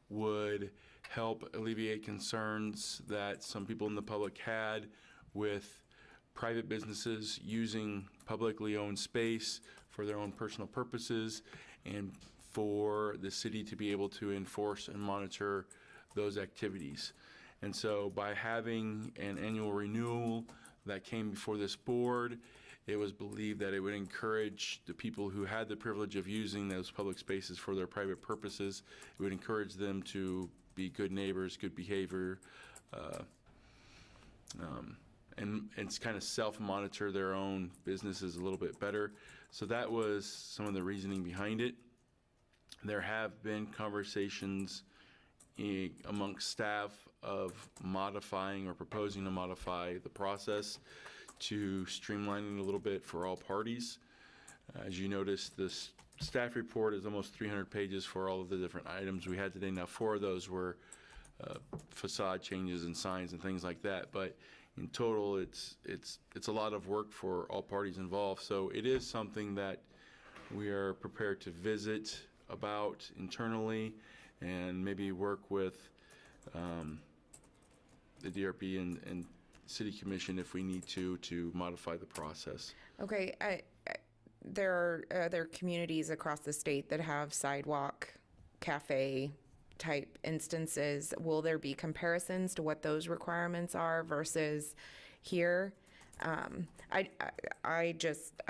would help alleviate concerns that some people in the public had with private businesses using publicly owned space for their own personal purposes, and for the city to be able to enforce and monitor those activities. And so by having an annual renewal that came before this board, it was believed that it would encourage the people who had the privilege of using those public spaces for their private purposes. It would encourage them to be good neighbors, good behavior, and kind of self-monitor their own businesses a little bit better. So that was some of the reasoning behind it. There have been conversations amongst staff of modifying or proposing to modify the process to streamline it a little bit for all parties. As you notice, this staff report is almost 300 pages for all of the different items we had today. Now, 4 of those were facade changes and signs and things like that, but in total, it's a lot of work for all parties involved. So it is something that we are prepared to visit about internally and maybe work with the DRB and City Commission if we need to modify the process. Okay, there are other communities across the state that have sidewalk cafe type instances. Will there be comparisons to what those requirements are versus here? I just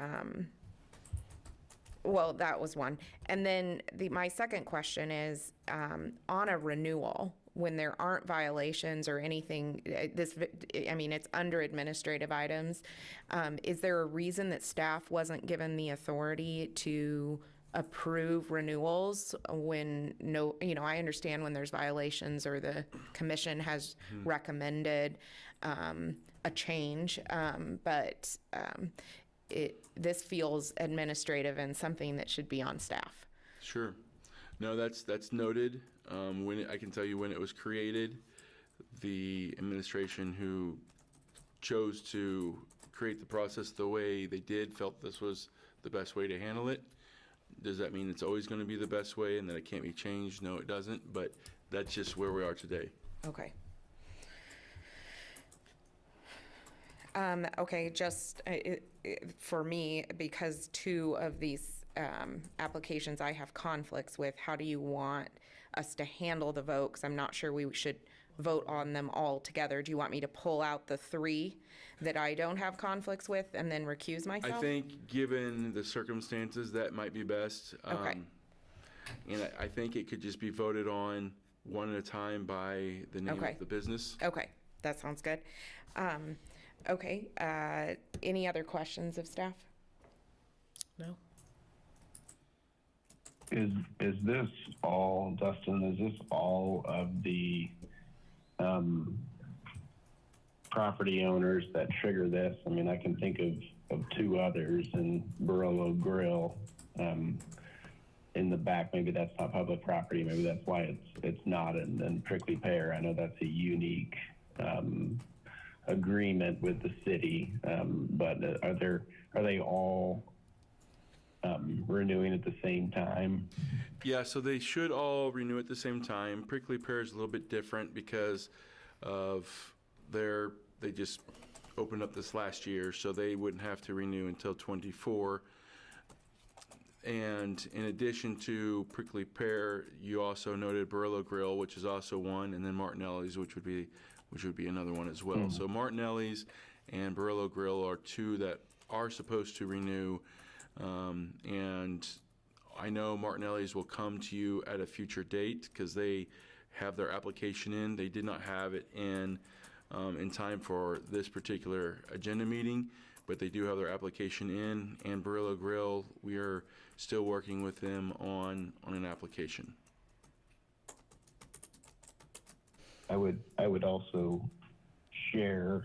Well, that was one. And then my second question is, on a renewal, when there aren't violations or anything, it's under administrative items, is there a reason that staff wasn't given the authority to approve renewals when I understand when there's violations or the commission has recommended a change, but this feels administrative and something that should be on staff. Sure. No, that's noted. I can tell you when it was created, the administration who chose to create the process the way they did felt this was the best way to handle it. Does that mean it's always going to be the best way and that it can't be changed? No, it doesn't, but that's just where we are today. Okay. Okay, just for me, because two of these applications I have conflicts with, how do you want us to handle the vote? Because I'm not sure we should vote on them all together. Do you want me to pull out the three that I don't have conflicts with and then recuse myself? I think given the circumstances, that might be best. Okay. And I think it could just be voted on one at a time by the name Okay. of the business. Okay, that sounds good. Okay, any other questions of staff? No? Is this all, Dustin, is this all of the property owners that trigger this? I mean, I can think of two others in Barolo Grill in the back. Maybe that's not public property. Maybe that's why it's not. And Prickly Pear, I know that's a unique agreement with the city, but are they all renewing at the same time? Yeah, so they should all renew at the same time. Prickly Pear is a little bit different because of they just opened up this last year, so they wouldn't have to renew until '24. And in addition to Prickly Pear, you also noted Barolo Grill, which is also one, and then Martinelli's, which would be another one as well. So Martinelli's and Barolo Grill are two that are supposed to renew, and I know Martinelli's will come to you at a future date because they have their application in. They did not have it in time for this particular agenda meeting, but they do have their application in. And Barolo Grill, we are still working with them on an application. I would also share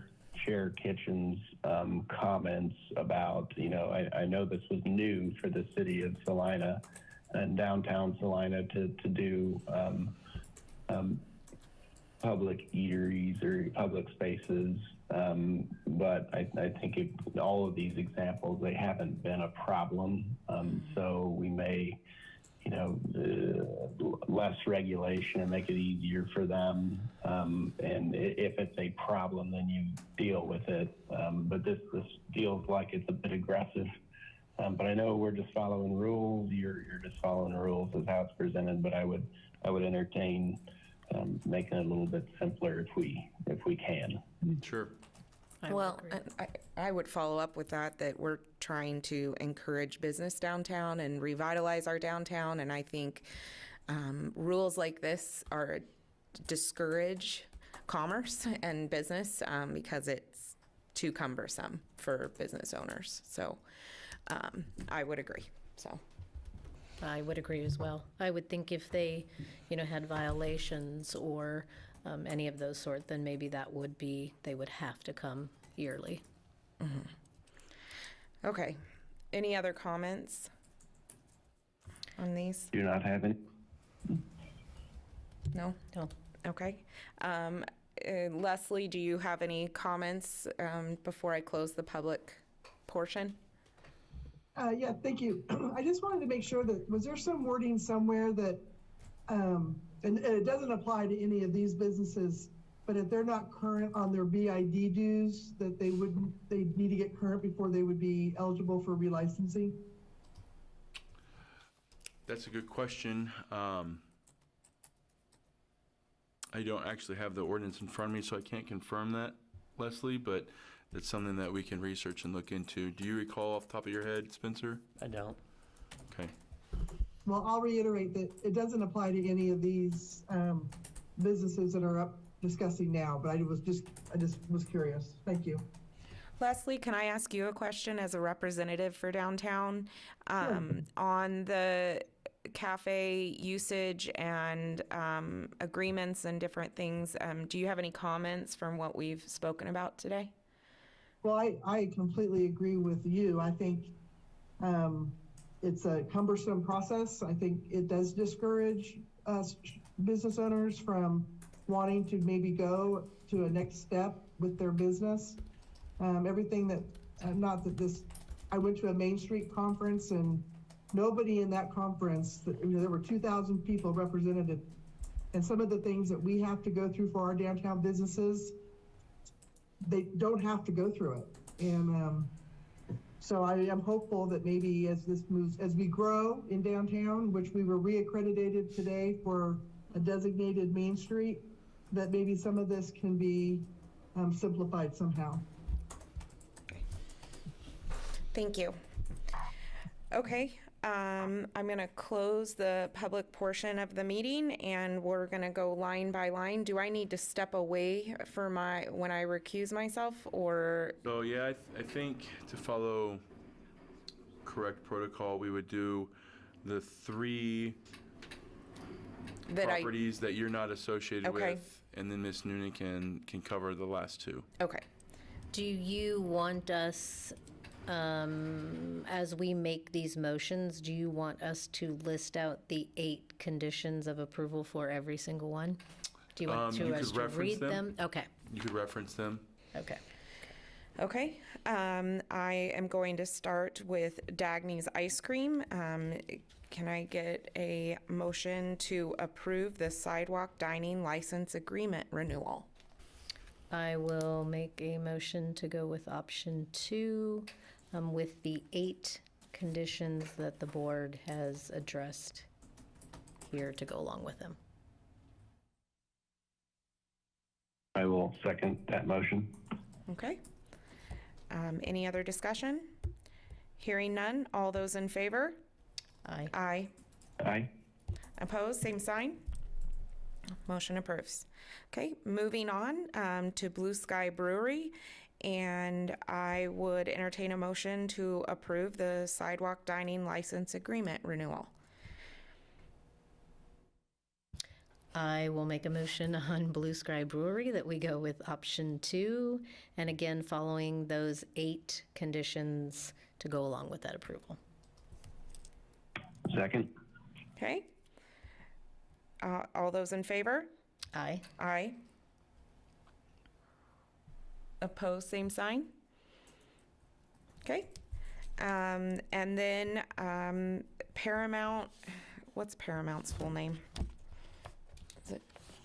Kitchen's comments about, I know this was new for the city of Salina and downtown Salina to do public eateries or public spaces, but I think all of these examples, they haven't been a problem, so we may less regulation and make it easier for them. And if it's a problem, then you deal with it. But this feels like it's a bit aggressive. But I know we're just following rules. You're just following the rules as how it's presented. But I would entertain making it a little bit simpler if we can. Sure. Well, I would follow up with that we're trying to encourage business downtown and revitalize our downtown. And I think rules like this discourage commerce and business because it's too cumbersome for business owners. So I would agree. So I would agree as well. I would think if they, had violations or any of those sort, then maybe they would have to come yearly. Mm-hmm. Okay. Any other comments on these? Do not have any. No? No. Okay. Leslie, do you have any comments before I close the public portion? Yeah, thank you. I just wanted to make sure that, was there some wording somewhere that, and it doesn't apply to any of these businesses, but if they're not current on their BID dues, that they need to get current before they would be eligible for relicensing? That's a good question. I don't actually have the ordinance in front of me, so I can't confirm that, Leslie, but it's something that we can research and look into. Do you recall off the top of your head, Spencer? I don't. Okay. Well, I'll reiterate that it doesn't apply to any of these businesses that are up discussing now, but I just was curious. Thank you. Leslie, can I ask you a question as a representative for downtown? On the cafe usage and agreements and different things, do you have any comments from what we've spoken about today? Well, I completely agree with you. I think it's a cumbersome process. I think it does discourage business owners from wanting to maybe go to a next step with their business. Everything that, not that this, I went to a Main Street conference and nobody in that conference, there were 2,000 people represented, and some of the things that we have to go through for our downtown businesses, they don't have to go through it. And so I am hopeful that maybe as this moves, as we grow in downtown, which we were reaccredited today for a designated Main Street, that maybe some of this can be simplified somehow. Thank you. Okay, I'm going to close the public portion of the meeting and we're going to go line by line. Do I need to step away for when I recuse myself, or? So yeah, I think to follow correct protocol, we would do the 3 properties that you're not associated with, and then Ms. Noonan can cover the last 2. Okay. Do you want us, as we make these motions, do you want us to list out the 8 conditions of approval for every single one? Do you want You us could to reference read them. them? Okay, You could reference them. okay. Okay, I am going to start with Dagney's Ice Cream. Can I get a motion to approve the Sidewalk Dining License Agreement renewal? I will make a motion to go with option 2, with the 8 conditions that the board has addressed here to go along with them. I will second that motion. Okay. Any other discussion? Hearing none, all those in favor? Aye. Aye. Aye. Opposed, same sign. Motion approves. Okay, moving on to Blue Skye Brewery, and I would entertain a motion to approve the Sidewalk Dining License Agreement renewal. I will make a motion on Blue Skye Brewery that we go with option 2, and again, following those 8 conditions to go along with that approval. Second. Okay. All those in favor? Aye. Aye. Opposed, same sign. Okay. And then Paramount, what's Paramount's full name?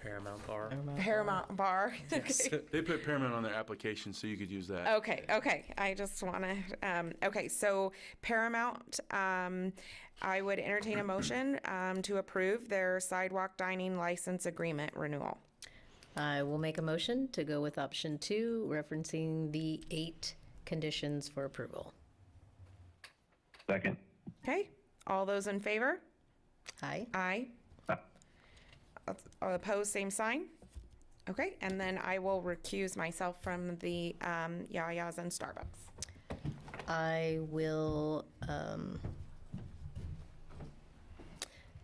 Paramount Bar. Paramount Bar. Yes. Okay. They put Paramount on their application, so you could use that. Okay. I just want to, okay, so Paramount, I would entertain a motion to approve their Sidewalk Dining License Agreement renewal. I will make a motion to go with option 2, referencing the 8 conditions for approval. Second. Okay, all those in favor? Aye. Aye. Opposed, same sign. Okay, and then I will recuse myself from the YaYas and Starbucks. I will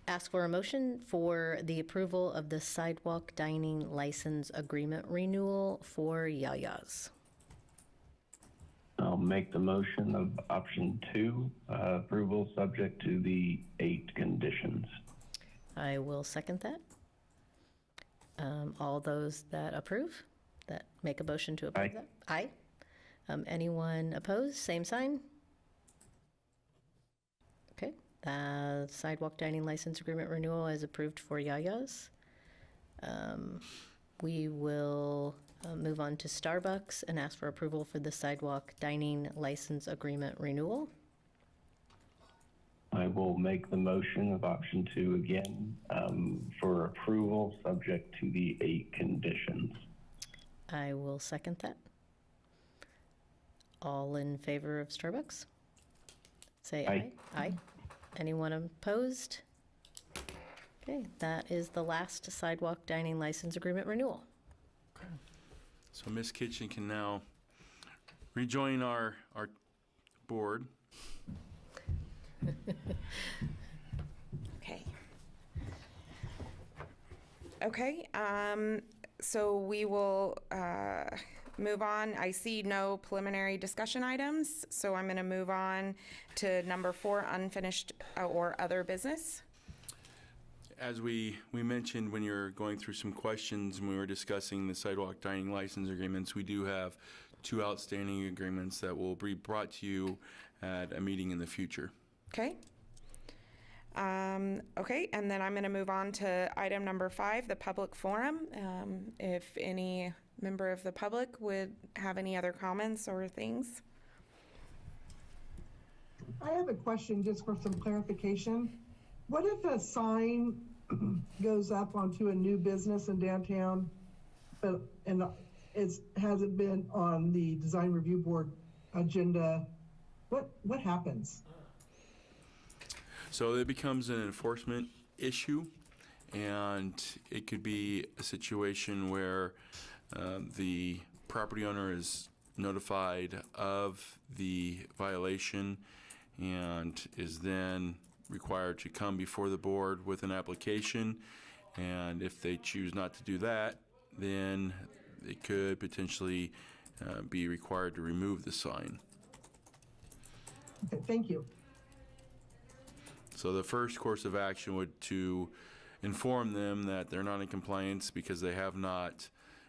ask for a motion for the approval of the Sidewalk Dining License Agreement renewal for YaYas. I'll make the motion of option 2, approval subject to the 8 conditions. I will second that. All those that approve, that make a motion to approve Aye. that? Aye. Anyone opposed? Same sign? Okay. Sidewalk Dining License Agreement renewal is approved for YaYas. We will move on to Starbucks and ask for approval for the Sidewalk Dining License Agreement renewal. I will make the motion of option 2 again for approval subject to the 8 conditions. I will second that. All in favor of Starbucks? Say aye. Aye. Aye. Anyone opposed? Okay, that is the last sidewalk dining license agreement renewal. So Ms. Kitchen can now rejoin our board. Okay. Okay, so we will move on. I see no preliminary discussion items, so I'm going to move on to number 4, unfinished or other business. As we mentioned when you're going through some questions and we were discussing the sidewalk dining license agreements, we do have 2 outstanding agreements that will be brought to you at a meeting in the future. Okay. Okay, and then I'm going to move on to item number 5, the public forum. If any member of the public would have any other comments or things. I have a question just for some clarification. What if a sign goes up onto a new business in downtown, and it hasn't been on the design review board agenda? What happens? So it becomes an enforcement issue, and it could be a situation where the property owner is notified of the violation and is then required to come before the board with an application. And if they choose not to do that, then it could potentially be required to remove the sign. Okay, thank you. So the first course of action would to inform them that they're not in compliance because they have not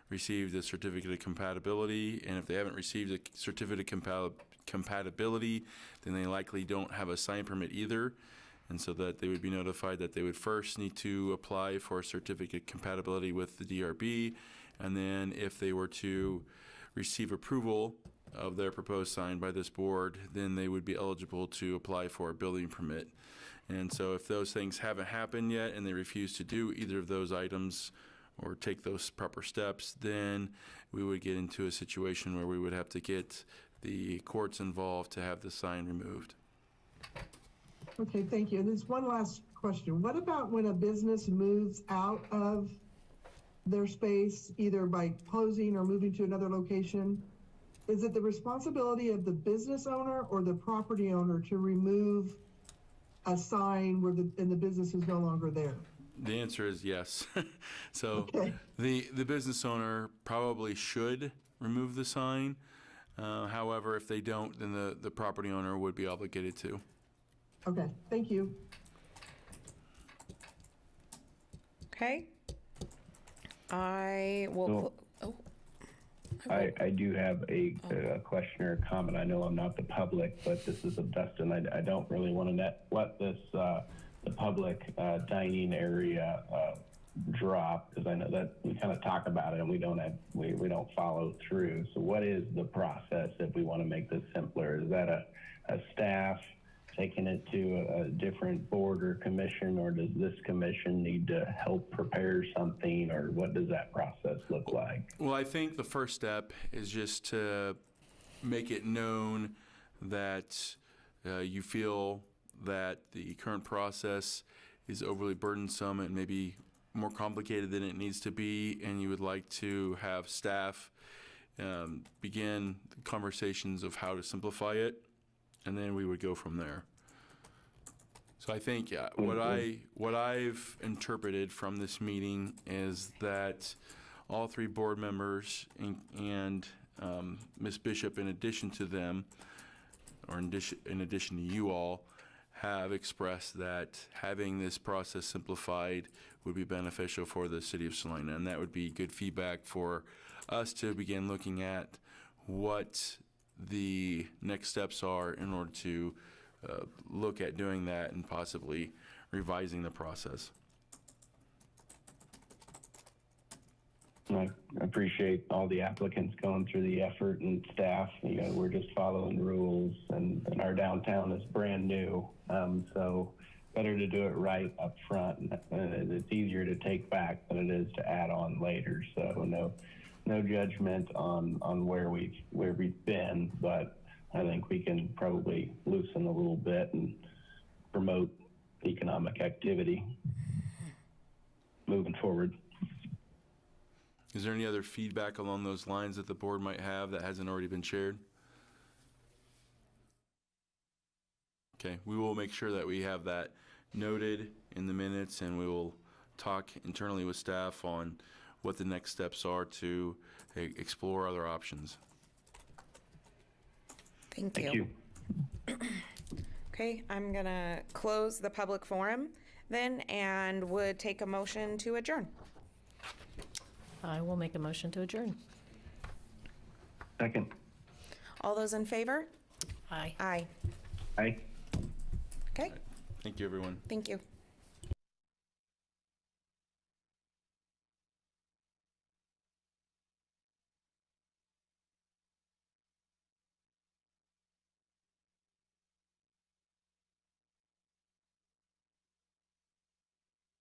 received a certificate of compatibility, and if they haven't received a certificate of compatibility, then they likely don't have a sign permit either, and so that they would be notified that they would first need to apply for a certificate of compatibility with the DRB, and then if they were to receive approval of their proposed sign by this board, then they would be eligible to apply for a building permit. And so if those things haven't happened yet and they refuse to do either of those items or take those proper steps, then we would get into a situation where we would have to get the courts involved to have the sign removed. Okay, thank you. And there's one last question. What about when a business moves out of their space, either by closing or moving to another location? Is it the responsibility of the business owner or the property owner to remove a sign where the business is no longer there? The answer is yes. So Okay. the business owner probably should remove the sign. However, if they don't, then the property owner would be obligated to. Okay, thank you. Okay. I will. I do have a question or a comment. I know I'm not the public, but this is of Dustin. I don't really want to let this the public dining area drop, because I know that we kind of talk about it and we don't follow through. So what is the process if we want to make this simpler? Is that a staff taking it to a different board or commission, or does this commission need to help prepare something, or what does that process look like? Well, I think the first step is just to make it known that you feel that the current process is overly burdensome and maybe more complicated than it needs to be, and you would like to have staff begin conversations of how to simplify it, and then we would go from there. So I think what I've interpreted from this meeting is that all 3 board members and Ms. Bishop, in addition to them, or in addition to you all, have expressed that having this process simplified would be beneficial for the city of Salina, and that would be good feedback for us to begin looking at what the next steps are in order to look at doing that and possibly revising the process. I appreciate all the applicants going through the effort, and staff. You know, we're just following rules, and our downtown is brand new. So better to do it right up front. It's easier to take back than it is to add on later. So no judgment on where we've been, but I think we can probably loosen a little bit and promote economic activity moving forward. Is there any other feedback along those lines that the board might have that hasn't already been shared? Okay, we will make sure that we have that noted in the minutes, and we will talk internally with staff on what the next steps are to explore other options. Thank you. Okay, I'm gonna close the public forum then and would take a motion to adjourn. I will make a motion to adjourn. Second. All those in favor? Aye. Aye. Aye. Okay, Thank you, everyone. thank you.